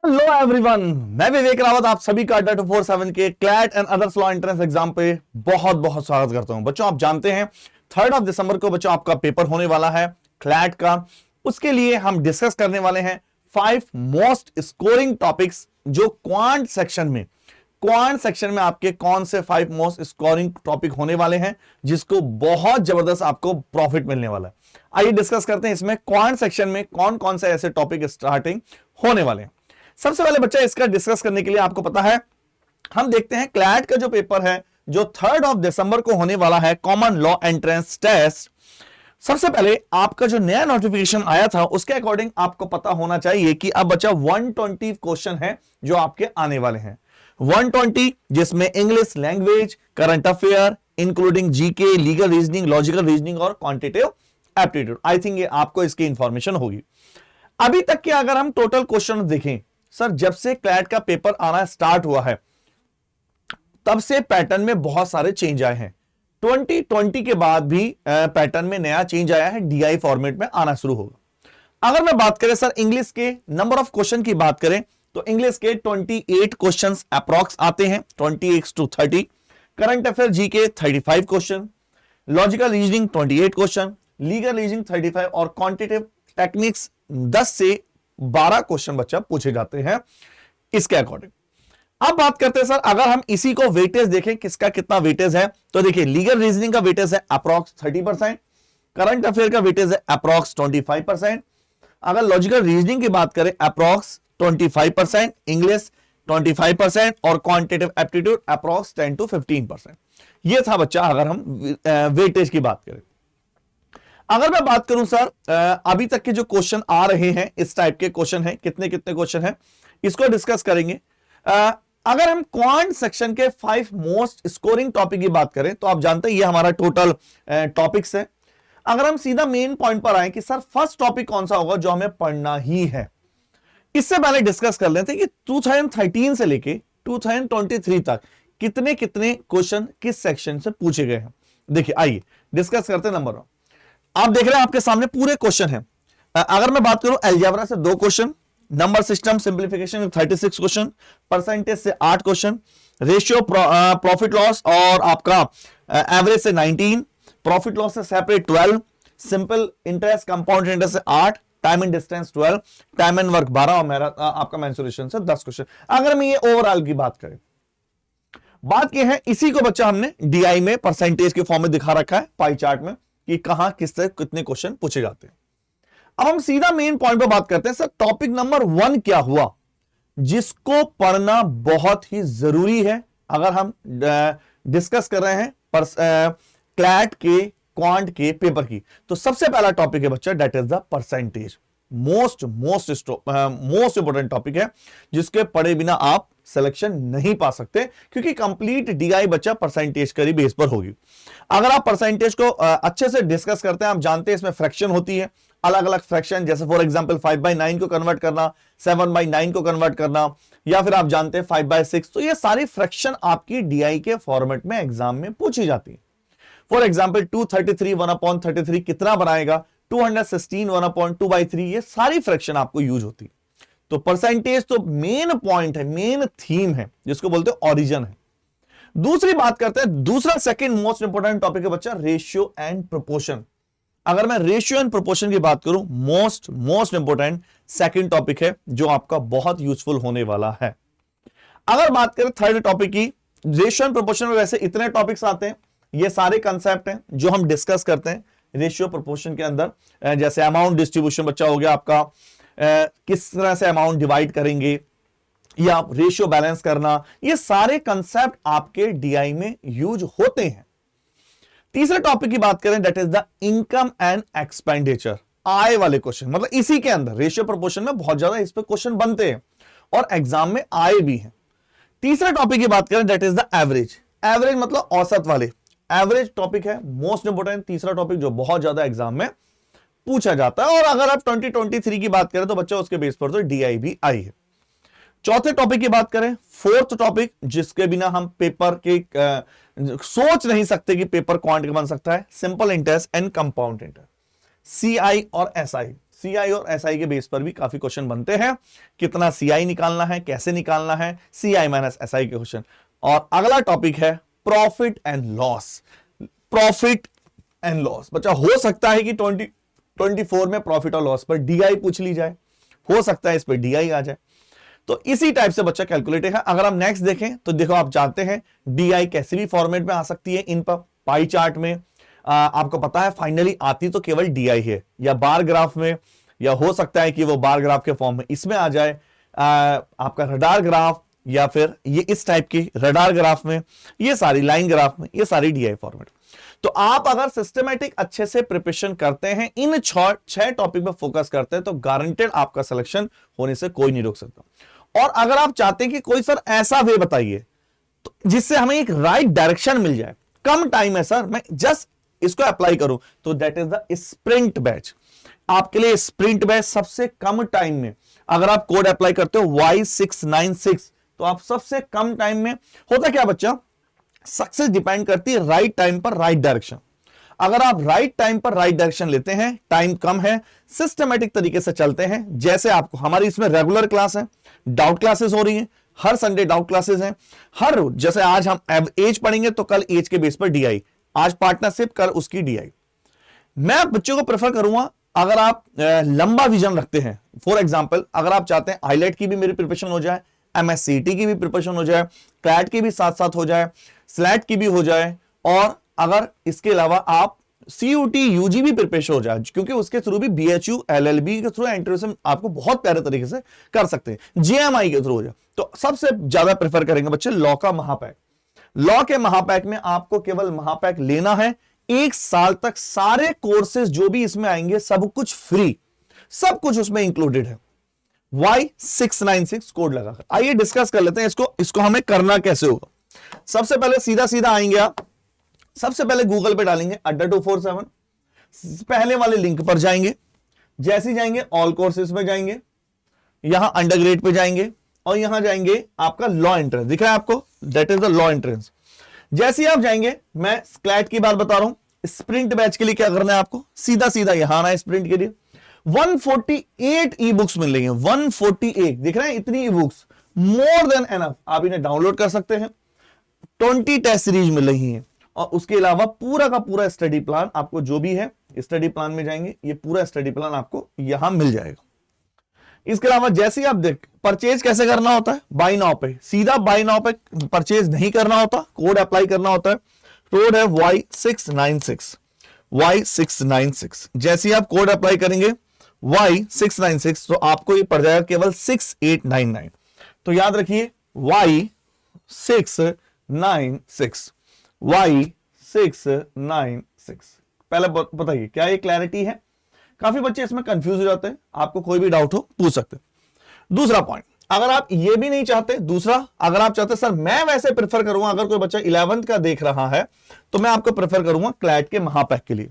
Hello everyone, मैं विवेक रावत आप सभी का अड्डा 247 के CLAT and others law entrance exam पे बहुत बहुत स्वागत करता हूं। बच्चों, आप जानते हैं 3 दिसंबर को बच्चों आपका पेपर होने वाला है क्लैट का। उसके लिए हम डिस्कस करने वाले हैं 5 मोस्ट स्कोरिंग टॉपिक्स जो क्वांट सेक्शन में आपके कौन से 5 मोस्ट स्कोरिंग टॉपिक होने वाले हैं जिसको बहुत जबरदस्त आपको प्रॉफिट मिलने वाला है। आइए डिस्कस करते हैं इसमें क्वांट सेक्शन में कौन कौन से ऐसे टॉपिक स्टार्टिंग होने वाले हैं। सबसे पहले बच्चा इसका डिस्कस करने के लिए आपको पता है, हम देखते हैं क्लैट का जो पेपर है जो 3 दिसंबर को होने वाला है, कॉमन लॉ एंट्रेंस टेस्ट। सबसे पहले आपका जो नया नोटिफिकेशन आया था उसके अकॉर्डिंग आपको पता होना चाहिए कि अब बच्चा 120 क्वेश्चन है जो आपके आने वाले हैं। 120 जिसमें English language, current affair including GK, legal reasoning, logical reasoning और क्वांटिटेटिव एप्टीट्यूड। आई थिंक ये आपको इसकी इंफॉर्मेशन होगी। अभी तक के अगर हम टोटल क्वेश्चन देखें, सर जब से क्लैट का पेपर आना स्टार्ट हुआ है तब से पैटर्न में बहुत सारे चेंज आए हैं। 2020 के बाद भी पैटर्न में नया चेंज आया है, डीआई फॉर्मेट में आना शुरू होगा। अगर मैं बात करें सर इंग्लिश के नंबर ऑफ क्वेश्चन की बात करें तो इंग्लिश के 28 क्वेश्चंस अप्रॉक्स आते हैं, 28 to 30। Current affair GK 35 question, logical reasoning 28 question, legal reasoning 35 और क्वांटिटेटिव टेक्निक्स 10 से 12 क्वेश्चन बच्चा पूछे जाते हैं इसके अकॉर्डिंग। अब बात करते हैं सर अगर हम इसी को वेटेज देखें किसका कितना वेटेज है तो देखिए लीगल रीजनिंग का वेटेज है अप्रॉक्स 30%, करंट अफेयर का वेटेज है अप्रॉक्स 25%, अगर लॉजिकल रीजनिंग की बात करें अप्रॉक्स 25%, इंग्लिश 25% और क्वांटिटेटिव एप्टीट्यूड अप्रॉक्स 10 to 15%। यह था बच्चा अगर हम वेटेज की बात करें। अगर मैं बात करूं सर अभी तक के जो क्वेश्चन आ रहे हैं इस टाइप के क्वेश्चन हैं, कितने कितने क्वेश्चन हैं इसको डिस्कस करेंगे। अगर हम क्वांट सेक्शन के 5 मोस्ट स्कोरिंग टॉपिक की बात करें तो आप जानते हैं ये हमारा टोटल टॉपिक्स है। अगर हम सीधा मेन पॉइंट पर आए कि सर फर्स्ट टॉपिक कौन सा होगा जो हमें पढ़ना ही है, इससे पहले डिस्कस कर लेते हैं कि 2013 से लेके 2023 तक कितने कितने क्वेश्चन किस सेक्शन से पूछे गए हैं। देखिए आइए डिस्कस करते हैं। नंबर 1 आप देख रहे हैं आपके सामने पूरे क्वेश्चन हैं। अगर मैं बात करूं अलजेब्रा से 2 क्वेश्चन, नंबर सिस्टम सिंप्लीफिकेशन में 36 क्वेश्चन, परसेंटेज से 8 क्वेश्चन, रेशियो प्रॉफिट लॉस और आपका एवरेज से 19, प्रॉफिट लॉस से separate 12, simple interest compound interest से 8, time and distance 12, time and work 12 और मेरा आपका मेंसुरेशन से 10 क्वेश्चन। अगर मैं ये ओवरऑल की बात करें, बात यह है इसी को बच्चा हमने डीआई में परसेंटेज के फॉर्म में दिखा रखा है पाई चार्ट में कि कहां किस तरह कितने क्वेश्चन पूछे जाते हैं। अब हम सीधा मेन पॉइंट पर बात करते हैं। सर टॉपिक नंबर 1 क्या हुआ जिसको पढ़ना बहुत ही जरूरी है अगर हम डिस्कस कर रहे हैं क्लैट के क्वांट के पेपर की। तो सबसे पहला टॉपिक है बच्चा that is the percentage. Most important topic है जिसके पढ़े बिना आप सिलेक्शन नहीं पा सकते क्योंकि कंप्लीट डीआई बच्चा परसेंटेज का बेस पर होगी। अगर आप परसेंटेज को अच्छे से डिस्कस करते हैं, आप जानते हैं इसमें फ्रैक्शन होती है, अलग अलग फ्रैक्शन, जैसे फॉर एग्जांपल 5/9 को कन्वर्ट करना, 7/9 को कन्वर्ट करना, या फिर आप जानते हैं 5/6। तो ये सारी फ्रैक्शन आपकी डीआई के फॉर्मेट में एग्जाम में पूछी जाती है। फॉर एग्जाम्पल 233 1/33 कितना बनाएगा, 216 1/2/3, ये सारी फ्रैक्शन आपको यूज होती है। तो परसेंटेज तो मेन पॉइंट है, मेन थीम है जिसको बोलते हैं ओरिजिन है। दूसरी बात करते हैं, दूसरा सेकंड मोस्ट इंपोर्टेंट टॉपिक है बच्चा रेशियो एंड प्रोपोर्शन। अगर मैं रेशियो एंड प्रोपोर्शन की बात करूं, मोस्ट इंपोर्टेंट सेकंड टॉपिक है जो आपका बहुत यूजफुल होने वाला है। अगर बात करें थर्ड टॉपिक की, रेशियो एंड प्रोपोर्शन में वैसे इतने टॉपिक्स आते हैं, ये सारे कंसेप्ट हैं जो हम डिस्कस करते हैं रेशियो प्रोपोर्शन के अंदर। जैसे अमाउंट डिस्ट्रीब्यूशन बच्चा हो गया आपका, किस तरह से अमाउंट डिवाइड करेंगे या रेशियो बैलेंस करना, ये सारे कंसेप्ट आपके डीआई में यूज होते हैं। तीसरे टॉपिक की बात करें that is the income and expenditure, आय वाले क्वेश्चन, मतलब इसी के अंदर रेशियो प्रोपोर्शन में बहुत ज्यादा इस पे क्वेश्चन बनते हैं और एग्जाम में आए भी हैं। तीसरा टॉपिक की बात करें that is the average. Average मतलब औसत वाले, एवरेज टॉपिक है मोस्ट इंपोर्टेंट, तीसरा टॉपिक जो बहुत ज्यादा एग्जाम में पूछा जाता है। और अगर आप 2023 की बात करें तो बच्चा उसके बेस पर तो डीआई भी आई है। चौथे टॉपिक की बात करें, फोर्थ टॉपिक जिसके बिना हम पेपर के सोच नहीं सकते कि पेपर क्वांट बन सकता है, simple interest and compound interest, CI और एसआई। सीआई और एसआई के बेस पर भी काफी क्वेश्चन बनते हैं, कितना सीआई निकालना है, कैसे निकालना है, सीआई माइनस एसआई के क्वेश्चन। और अगला टॉपिक है profit and loss. Profit and loss बच्चा, हो सकता है कि 2024 में प्रॉफिट और लॉस पर डीआई पूछ ली जाए, हो सकता है इस पर डीआई आ जाए, तो इसी टाइप से बच्चा कैलकुलेटेड है। अगर हम नेक्स्ट देखें तो देखो, आप जानते हैं डीआई कैसे भी फॉर्मेट में आ सकती है, इन पर पाई चार्ट में आपको पता है फाइनली आती तो केवल डीआई है, या बार ग्राफ में, या हो सकता है कि वो बार ग्राफ के फॉर्म में इसमें आ जाए, आपका रडार ग्राफ, या फिर ये इस टाइप की रडार ग्राफ में, ये सारी लाइन ग्राफ में, ये सारी डीआई फॉर्मेट। तो आप अगर सिस्टमैटिक अच्छे से प्रिपरेशन करते हैं, इन 6 टॉपिक पे फोकस करते हैं, तो गारंटेड आपका सिलेक्शन होने से कोई नहीं रोक सकता। और अगर आप चाहते हैं कि कोई सर ऐसा वे बताइए तो जिससे हमें एक राइट डायरेक्शन मिल जाए, कम टाइम है सर, मैं जस्ट इसको अप्लाई करूं, तो that is the sprint batch. आपके लिए स्प्रिंट बैच सबसे कम टाइम में, अगर आप कोड अप्लाई करते हो Y696, तो आप सबसे कम टाइम में, होता क्या बच्चा, सक्सेस डिपेंड करती है राइट टाइम पर राइट डायरेक्शन। अगर आप राइट टाइम पर राइट डायरेक्शन लेते हैं, टाइम कम है, सिस्टमैटिक तरीके से चलते हैं, जैसे आपको हमारी इसमें रेगुलर क्लास है, डाउट क्लासेस हो रही हैं, हर संडे डाउट क्लासेस हैं, हर रोज, जैसे आज हम एज पढ़ेंगे तो कल एज के बेस पर डीआई, आज पार्टनरशिप, कल उसकी डीआई। मैं बच्चों को प्रेफर करूंगा, अगर आप लंबा विजन रखते हैं, फॉर एग्जांपल अगर आप चाहते हैं आईलेट की भी मेरी प्रिपरेशन हो जाए, एमएससीटी की भी प्रिपरेशन हो जाए, क्लैट की भी साथ साथ हो जाए, स्लैट की भी हो जाए, और अगर इसके अलावा आप सीयूटी यूजी भी प्रिपरेशन हो जाए, क्योंकि उसके थ्रू भी बीएचयू एलएलबी के थ्रू एंट्रेंस आपको बहुत प्यारे तरीके से कर सकते हैं, जेएमआई के थ्रू हो जाए, तो सबसे ज्यादा प्रेफर करेंगे बच्चे लॉ का महापैक। लॉ के महापैक में आपको केवल महापैक लेना है, 1 साल तक सारे कोर्सेज जो भी इसमें आएंगे सब कुछ फ्री, सब कुछ उसमें इंक्लूडेड है। Y696 कोड लगाकर आइए डिस्कस कर लेते हैं इसको हमें करना कैसे होगा। सबसे पहले सीधा सीधा आएंगे आप, सबसे पहले गूगल पे डालेंगे अड्डा 247, पहले वाले लिंक पर जाएंगे, जैसे जाएंगे ऑल कोर्सेज में जाएंगे, यहां अंडरग्रेड पे जाएंगे, और यहां जाएंगे आपका लॉ एंट्रेंस दिख रहा है आपको, that is the law entrance. जैसे ही आप जाएंगे, मैं क्लैट की बात बता रहा हूं, स्प्रिंट बैच के लिए क्या करना है आपको, सीधा सीधा यहां आना है स्प्रिंट के लिए। 148 ई बुक्स मिल रही हैं, 148 दिख रहे हैं, इतनी e books more than enough, आप इन्हें डाउनलोड कर सकते हैं। 20 टेस्ट सीरीज मिल रही हैं, और उसके अलावा पूरा का पूरा स्टडी प्लान आपको जो भी है, स्टडी प्लान में जाएंगे, ये पूरा स्टडी प्लान आपको यहां मिल जाएगा। इसके अलावा जैसे ही आप देख परचेज कैसे करना होता है, बाय नाउ पे, सीधा बाय नाउ पे परचेज नहीं करना होता, कोड अप्लाई करना होता है। कोड है Y696, Y696। जैसे ही आप कोड अप्लाई करेंगे Y696, तो आपको ये पड़ जाएगा केवल 6899। तो याद रखिए Y696, Y696। पहले बताइए क्या ये क्लैरिटी है? काफी बच्चे इसमें कंफ्यूज हो जाते हैं, आपको कोई भी डाउट हो पूछ सकते हैं। दूसरा पॉइंट, अगर आप ये भी नहीं चाहते, दूसरा अगर आप चाहते सर मैं वैसे प्रेफर करूंगा, अगर कोई बच्चा 11th का देख रहा है तो मैं आपको प्रेफर करूंगा क्लैट के महापैक के लिए।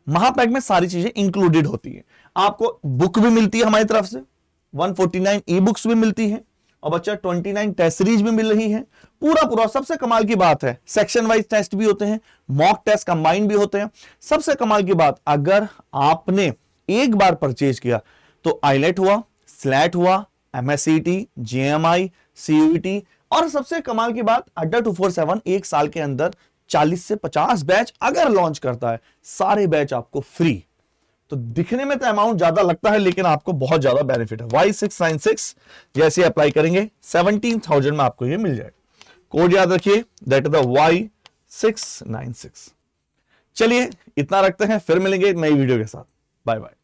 महापैक में सारी चीजें इंक्लूडेड होती है, आपको बुक भी मिलती है हमारी तरफ से, 149 ई बुक्स भी मिलती है, और बच्चा 29 टेस्ट सीरीज भी मिल रही है, पूरा। सबसे कमाल की बात है, सेक्शन वाइज टेस्ट भी होते हैं, मॉक टेस्ट कंबाइन भी होते हैं। सबसे कमाल की बात, अगर आपने एक बार परचेज किया तो आईलेट हुआ, स्लैट हुआ, एमएससीटी, जेएमआई, सीयूटी, और सबसे कमाल की बात, अड्डा 247 एक साल के अंदर 40 से 50 बैच अगर लॉन्च करता है, सारे बैच आपको फ्री। तो दिखने में तो अमाउंट ज्यादा लगता है, लेकिन आपको बहुत ज्यादा बेनिफिट है। Y696 जैसे अप्लाई करेंगे 17,000 में आपको ये मिल जाएगा। कोड याद रखिए, दैट इज द Y696। चलिए इतना रखते हैं, फिर मिलेंगे एक नई वीडियो के साथ। Bye bye.